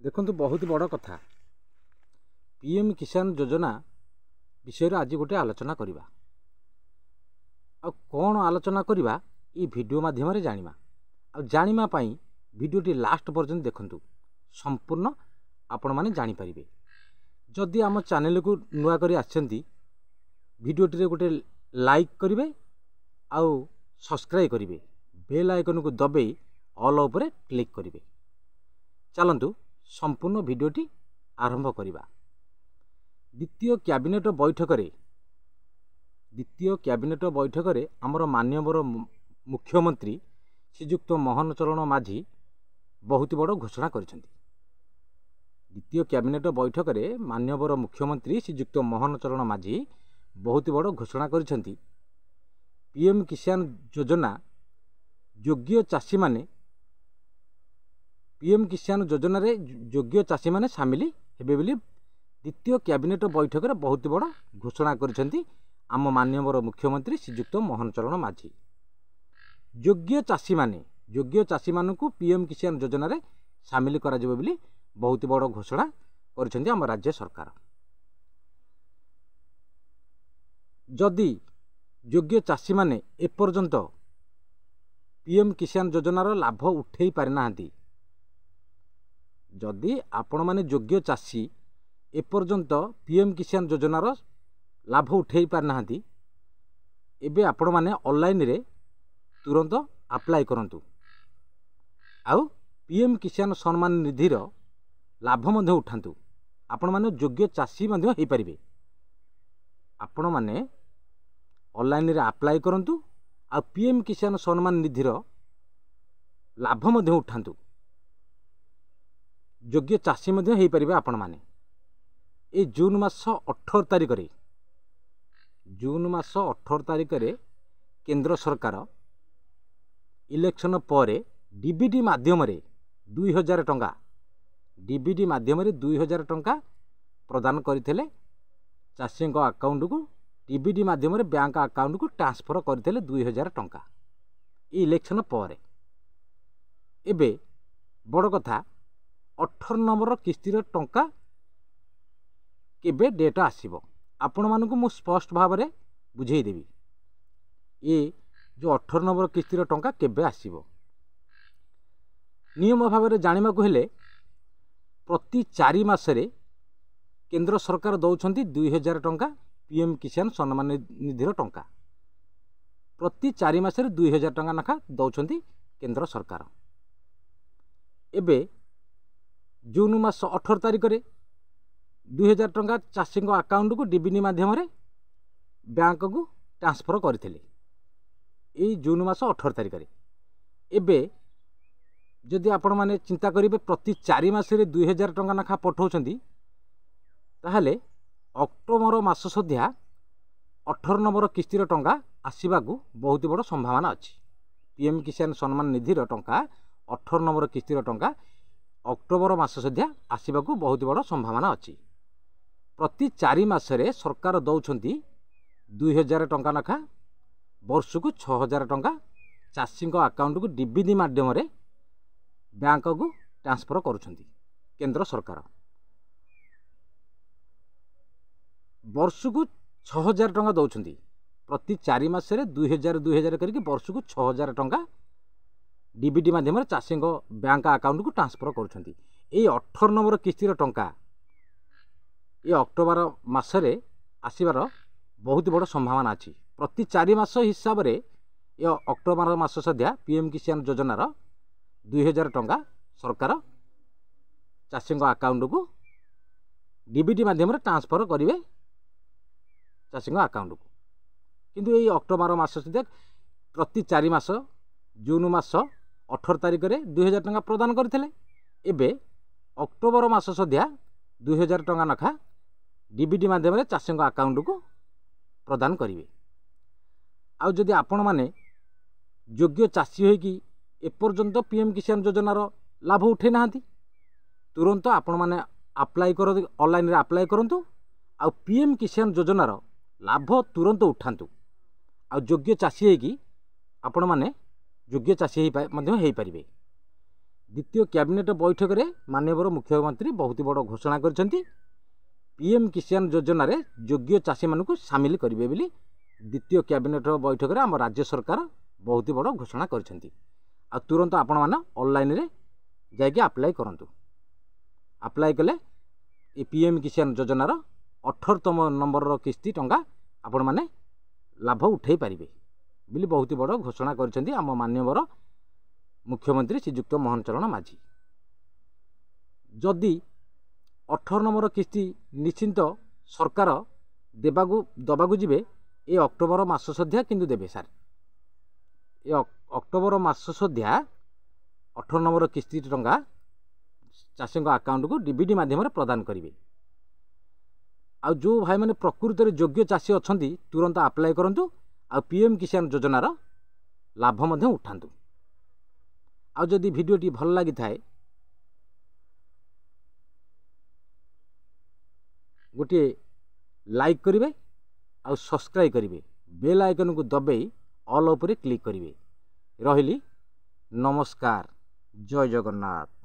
देखंतु बहुत बड़ कथा पीएम किसान योजना विषय आज गोटे आलोचना करवा आ कौन आलोचना करवा ये वीडियो माध्यम जानिमा आ जानिमा पई वीडियोटी लास्ट पर्यंत देखंतु संपूर्ण आपण माने जानि परिबे। जदि आम चैनल को नुआ करी आछंती वीडियोटी रे गोटे लाइक करिवे आ सब्सक्राइब करिवे, बेल आइकन को दबे ऑल उपरे क्लिक करिवे। चलंतु संपूर्ण वीडियोटी आरंभ करिबा। द्वितीय कैबिनेट बैठक रे आमर माननीय मुख्यमंत्री श्रीजुक्त मोहन चरण माझी बहुत बड़ घोषणा करिसेंती। द्वितीय कैबिनेट बैठक रे माननीय मुख्यमंत्री श्रीजुक्त मोहन चरण माझी बहुत बड़ घोषणा करिसेंती। पीएम किसान योजना योग्य चाषी माने पीएम किसान योजना रे योग्य चाषी माने सामिल हेबे बोली द्वितीय कैबिनेट बैठक रे बहुत बड़ घोषणा करिसेंती आम माननीय मुख्यमंत्री श्रीजुक्त मोहन चरण माझी। योग्य चाषी मानकु पीएम किसान योजना रे सामिल करा जिवो बोली बहुत बड़ घोषणा करिसेंती आम राज्य सरकार। जदि योग्य चाषी माने एपर्यंत पीएम किसान योजनार लाभ उठेई पारि नाहांती, जदि आपण माने योग्य चाषी एपर्यंत पीएम किसान योजनार लाभ उठेई पारि नाहांती, एबे आपण माने ऑनलाइन रे तुरंत अप्लाई करंतु आउ पीएम किसान सम्मान निधिर लाभ मध्य उठांतु। आपण माने योग्य चाषी मध्य हेई परिबे। आपण माने ऑनलाइन रे अप्लाई करंतु आ पीएम किसान सम्मान निधिर लाभ मध्य उठांतु। योग्य चाषी मध्य हेई परिबे आपण माने। ए जून मास 18 तारिख रे केंद्र सरकार इलेक्शन पर डीबीडी माध्यम रे 2000 टंका प्रदान करथिले चाषी अकाउंट को। डीबीडी माध्यम रे बैंक अकाउंट को ट्रांसफर करथिले 2000 टंका इलेक्शन पर। एबे बड़ कथा 18 नंबर किस्तीर टंका केबे डेट आसीबो आपण मानकु मु स्पष्ट भाव में बुझेई देबी। ये जो 18 नंबर किस्तीर टंका केबे आसीबो नियम भाव में जानिबा को हेले प्रति 4 मासरे केंद्र सरकार दौरान 2000 टंका पीएम किसान सम्मान निधिर टंका प्रति 4 मासरे 2000 टंका नाखा दौरान केंद्र सरकार। एबे जून मास 18 तारिख रे 2000 टंका चाषी अकाउंट को डीबीडी माध्यम रे बैंक को ट्रांसफर करथिले ए जून मास 18 तारिख रे। एबे जदि आपण माने चिंता करिवे प्रति 4 मासरे 2000 टंका नाखा पठाउछंती ताहले अक्टोबर मास सुधा 18 नंबर किस्तीर टंका आसीबा को बहुत बड़ संभावना अछि। पीएम किसान सम्मान निधिर टंका 18 नंबर किस्तीर टंका अक्टोबर मास सुधा आसीबा को बहुत बड़ संभावना अछि। प्रति 4 मासरे सरकार दौरान 2000 टंका नाखा वर्ष को 6000 टंका चाषी अकाउंट को डीबीडी माध्यम रे बैंक को ट्रांसफर करुछंती केंद्र सरकार। वर्ष को 6000 टंका दौरान प्रति 4 मासरे 2000 करके वर्ष को 6000 टंका डीबीडी माध्यम रे चाषी बैंक अकाउंट को ट्रांसफर करुछंती। ए 18 नंबर किस्तीर टंका ये अक्टोबर मासरे आसीबार बहुत बड़ संभावना अछि। प्रति 4 मास हिसाब रे ये अक्टोबर मास सद्या पीएम किसान योजनार 2000 टंका सरकार चाषी अकाउंट को डीबीडी माध्यम रे ट्रांसफर करिवे चाषी अकाउंट को। किंतु ये अक्टोबर मास सद्या प्रति 4 मास जून मास 18 तारिख रे 2000 टंका प्रदान करथिले। एबे अक्टोबर मास सद्या 2000 टंका नाखा डीबीडी माध्यम रे चाषी अकाउंट को प्रदान करिवे। आउ जदि आपण माने योग्य चाषी होई कि एपर्यंत पीएम किसान योजनार लाभ उठे नाहांती, तुरंत आपण माने अप्लाई कर ऑनलाइन रे अप्लाई करंतु आउ पीएम किसान योजनार लाभ तुरंत उठांतु। आउ योग्य चाषी होई कि आपण माने योग्य चाषी मध्य हेई परिबे। द्वितीय कैबिनेट बैठक में माननीय मुख्यमंत्री बहुत बड़ घोषणा करछंती पीएम किसान योजना रे योग्य चाषी मानक सामिल करेंगे बोली द्वितीय कैबिनेट बैठक में आम राज्य सरकार बहुत बड़ घोषणा करछंती। आ तुरंत आपण माने ऑनलाइन रे जाके अप्लाई करंतु। अप्लाई कले ए पीएम किसान योजनार 18तम नंबर किस्ती टंका आपण माने लाभ उठाई पारिबे बोली बहुत बड़ घोषणा करछंती आम माननीय मुख्यमंत्री श्रीयुक्त मोहन चरण माझी। जदि 18 नंबर किस्ती निश्चिंत सरकार दबाकू जीवे ए अक्टोबर मास सध्या किंतु देबे सार ए अक्टोबर मास सध्या 18 नंबर किस्ती टंका चाषी अकाउंट को डीबीटी माध्यम प्रदान करेंगे। आ जो भाई मैंने प्रकृत में योग्य चाषी अच्छा तुरंत अप्लाई करूँ आ पीएम किसान योजनार लाभ उठातु। आ जदि भिडियोटी भल लगी थाए गोटे लाइक करेंगे आ सब्सक्राइब करेंगे बेल आइकन को दबाई ऑल उपरे क्लिक करेंगे। रहिली नमस्कार जय जगन्नाथ।